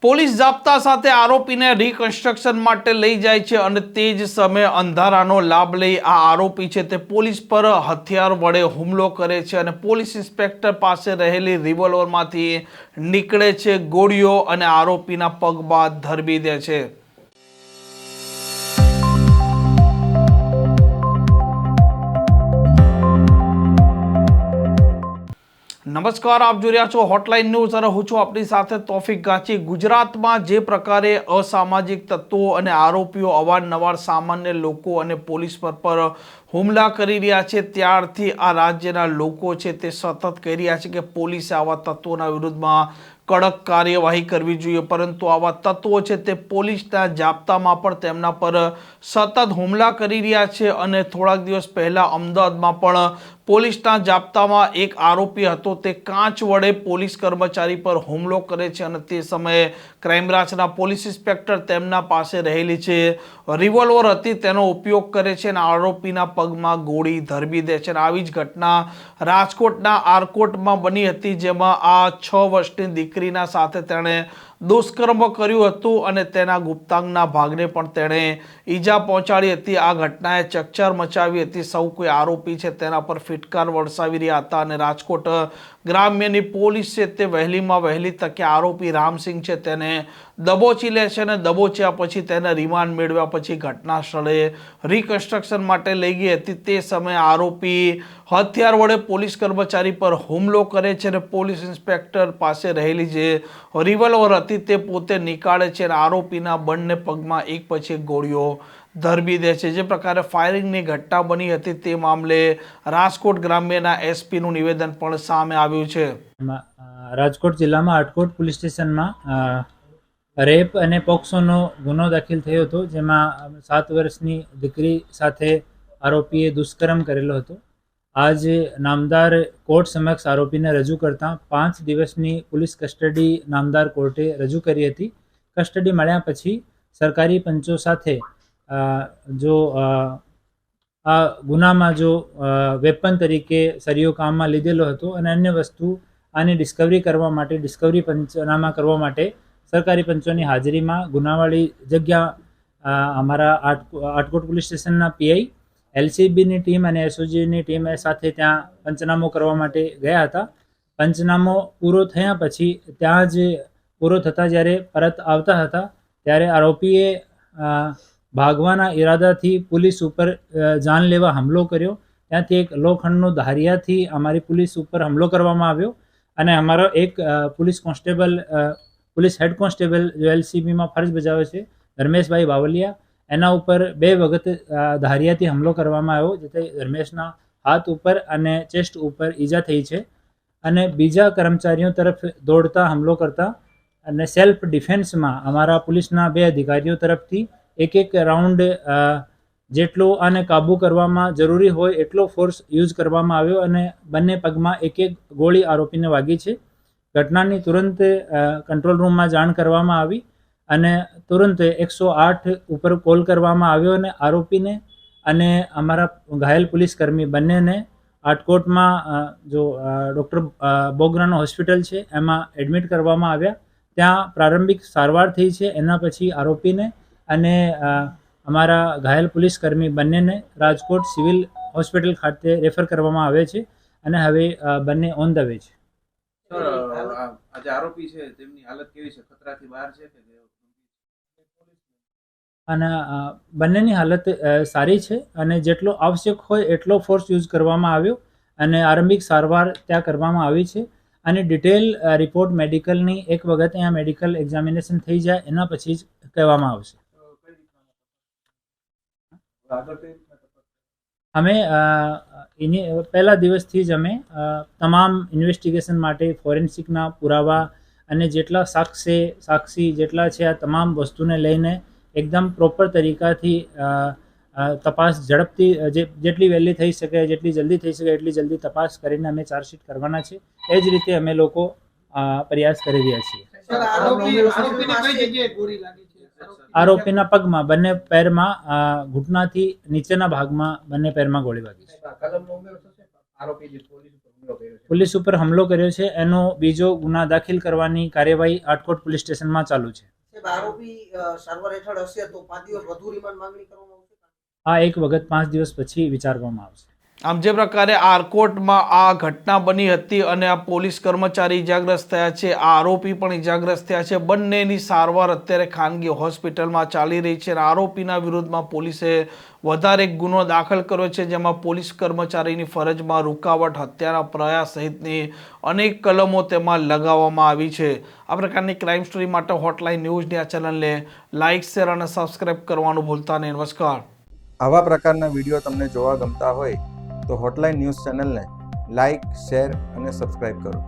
Police જાપ્તા સાથે આરોપીને reconstruction માટે લઈ જાય છે અને તે જ સમયે અંધારાનો લાભ લઈ આ આરોપી છે તે પોલીસ પર હથિયાર વડે હુમલો કરે છે અને પોલીસ ઇન્સ્પેક્ટર પાસે રહેલી રિવોલ્વરમાંથી નીકળે છે ગોળીઓ અને આરોપીના પગમાં ધરબી દે છે। नमस्कार, आप जो रहा छो हॉटलाइन न्यूज और हूँ छूं अपनी साथे तौफिक गाची। गुजरात में जे प्रकारे असामाजिक तत्वों और आरोपीओ अवारनवार सामान्य लोको और पुलिस पर हुमला करी रह्या छे त्यारथी आ राज्यना लोको छे ते सतत कही रह्या छे के पोलीसे आवा तत्वोना विरुद्धमां कड़क कार्यवाही करवी जोईए, परंतु आवा तत्वो छे ते पोलीसना जाप्तामां पण तेमना पर सतत हुमला करी रह्या छे अने थोड़ा दिवस पहला अमदावादमां पण पोलीसना जाप्तामां एक आरोपी हतो ते कांच वडे पोलीस कर्मचारी पर हुमलो करे छे अने ते समये क्राइम ब्रांचना पोलीस इंस्पेक्टर तेमना पासे रहेली छे रिवोल्वर हती तेनो उपयोग करे छे अने आरोपीना पगमां गोળી ધરબી દે છે। આવી જ ઘટના રાજકોટના આરકોટમાં બની હતી, જેમાં આ 6 વર્ષની દીકરીના સાથે તેણે દુષ્કર્મ કર્યું હતું અને તેના ગુપ્તાંગના ભાગને પણ તેણે ઈજા પહોંચાડી હતી। આ ઘટનાએ ચકચાર મચાવી હતી। સૌ કોઈ આરોપી છે તેના પર ફિટકાર વરસાવી રહ્યા હતા અને રાજકોટ ગ્રામ્યની પોલીસ છે તે વહેલીમાં વહેલી તકે આરોપી રામસિંહ છે તેને દબોચી લે છે અને દબોચ્યા પછી તેને રિમાન્ડ મેળવ્યા પછી ઘટના સ્થળે રિકન્સ્ટ્રક્શન માટે લઈ ગઈ હતી। તે સમયે આરોપી હથિયાર વડે પોલીસ કર્મચારી પર હુમલો કરે છે અને પોલીસ ઇન્સ્પેક્ટર પાસે રહેલી જે રિવોલ્વર હતી તે પોતે નીકાળે છે અને આરોપીના બંને પગમાં એક પછી એક ગોળીઓ ધરબી દે છે। જે પ્રકારે ફાયરિંગની ઘટના બની હતી તે મામલે રાજકોટ ગ્રામ્યના એસપીનું નિવેદન પણ સામે આવ્યું છે। રાજકોટ જિલ્લામાં આટકોટ પોલીસ સ્ટેશનમાં રેપ અને પોક્સોનો ગુનો દાખલ થયો હતો, જેમાં 7 વર્ષની દીકરી સાથે આરોપીએ દુષ્કર્મ કરેલો હતો। આજ નામદાર કોર્ટ સમક્ષ આરોપીને રજૂ કરતા 5 દિવસની પોલીસ કસ્ટડી નામદાર કોર્ટે રજૂ કરી હતી। કસ્ટડી મળ્યા પછી સરકારી પંચો સાથે જો આ ગુનામાં જો વેપન તરીકે સરિયો કામમાં લીધેલો હતો અને અન્ય વસ્તુ આની ડિસ્કવરી કરવા માટે ડિસ્કવરી પંચનામા કરવા માટે સરકારી પંચોની હાજરીમાં ગુનાવાળી જગ્યા અમારા આટકોટ પોલીસ સ્ટેશનના પીઆઈ એલસીબીની ટીમ અને એસઓજીની ટીમ સાથે ત્યાં પંચનામો કરવા માટે ગયા હતા। પંચનામો પૂરો થયા પછી ત્યાં જ પૂરો થતાં જ્યારે પરત આવતા હતા ત્યારે આરોપીએ ભાગવાના ઈરાદાથી પોલીસ ઉપર જાનલેવા હુમલો કર્યો। ત્યાંથી એક લોખંડનો ધારિયાથી અમારી પોલીસ ઉપર હુમલો કરવામાં આવ્યો અને અમારો એક police constable police head constable જો એલસીબીમાં ફરજ બજાવે છે ધર્મેશભાઈ બાવલિયા, એના ઉપર 2 વખત ધારિયાથી હુમલો કરવામાં આવ્યો, જેથી ધર્મેશના હાથ ઉપર અને ચેસ્ટ ઉપર ઈજા થઈ છે અને બીજા કર્મચારીઓ તરફ દોડતા હુમલો કરતા અને સેલ્ફ ડિફેન્સમાં અમારા પોલીસના 2 અધિકારીઓ તરફથી એક રાઉન્ડ જેટલો આને કાબૂ કરવામાં જરૂરી હોય એટલો ફોર્સ યુઝ કરવામાં આવ્યો અને બંને પગમાં એક ગોળી આરોપીને વાગી છે। ઘટનાની તુરંત કંટ્રોલ રૂમમાં જાણ કરવામાં આવી અને તુરંત 108 ઉપર કોલ કરવામાં આવ્યો અને આરોપીને અને અમારા ઘાયલ પોલીસકર્મી બંનેને આટકોટમાં જો ડૉક્ટર બોગરાનો હોસ્પિટલ છે એમાં એડમિટ કરવામાં આવ્યા। ત્યાં પ્રારંભિક સારવાર થઈ છે। એના પછી આરોપીને અને અમારા ઘાયલ પોલીસકર્મી બંનેને રાજકોટ સિવિલ હોસ્પિટલ ખાતે રેફર કરવામાં આવે છે અને હવે બંને ઓન ધ વે છે। આરોપી છે તેમની હાલત કેવી છે? ખતરાથી બહાર છે કે અને બંનેની હાલત સારી છે અને જેટલો આવશ્યક હોય એટલો ફોર્સ યુઝ કરવામાં આવ્યો અને આરંભિક સારવાર ત્યાં કરવામાં આવી છે અને ડિટેલ રિપોર્ટ મેડિકલની એક વખત અહીંયા મેડિકલ એક્ઝામિનેશન થઈ જાય એના પછી જ કહેવામાં આવશે। અમે એની પહેલા દિવસથી જ અમે તમામ ઇન્વેસ્ટિગેશન માટે ફોરેન્સિકના પુરાવા અને જેટલા સાક્ષી જેટલા છે આ તમામ વસ્તુને લઈને એકદમ પ્રોપર તરીકાથી તપાસ ઝડપથી જેટલી વહેલી થઈ શકે જેટલી જલ્દી થઈ શકે એટલી જલ્દી તપાસ કરીને અમે ચાર્જશીટ કરવાના છે। એ જ રીતે અમે લોકો પ્રયાસ કરી રહ્યા છીએ। આરોપીના પગમાં બંને પેરમાં ઘૂંટણાથી નીચેના ભાગમાં બંને પેરમાં ગોળી વાગી છે। પોલીસ ઉપર હુમલો કર્યો છે એનો બીજો ગુના દાખલ કરવાની કાર્યવાહી આટકોટ પોલીસ સ્ટેશનમાં ચાલુ છે. સાહેબ, આરોપી સારવાર હેઠળ હશે તો 5 દિવસ વધુ રિમાન્ડ માંગણી કરવામાં આવશે. આ એક વખત 5 દિવસ પછી વિચારવામાં આવશે. આમ જે પ્રકારે આરકોટમાં આ ઘટના બની હતી અને આ પોલીસ કર્મચારી ઇજાગ્રસ્ત થયા છે, આ આરોપી પણ ઇજાગ્રસ્ત થયા છે, બંનેની સારવાર અત્યારે ખાનગી હોસ્પિટલમાં ચાલી રહી છે અને આરોપીના વિરુદ્ધમાં પોલીસે વધારે એક ગુનો દાખલ કર્યો છે, જેમાં પોલીસ કર્મચારીની ફરજમાં રૂકાવટ, હત્યાના પ્રયાસ સહિતની અનેક કલમો તેમાં લગાવવામાં આવી છે. આ પ્રકારની ક્રાઇમ સ્ટોરી માટે હોટલાઇન ન્યૂઝની આ ચેનલને લાઇક, શેર અને સબસ્ક્રાઇબ કરવાનું ભૂલતા નહીં. નમસ્કાર. આવા પ્રકારના વિડીયો તમને જોવા ગમતા હોય તો હોટલાઇન ન્યૂઝ ચેનલને લાઇક, શેર અને સબસ્ક્રાઇબ કરો.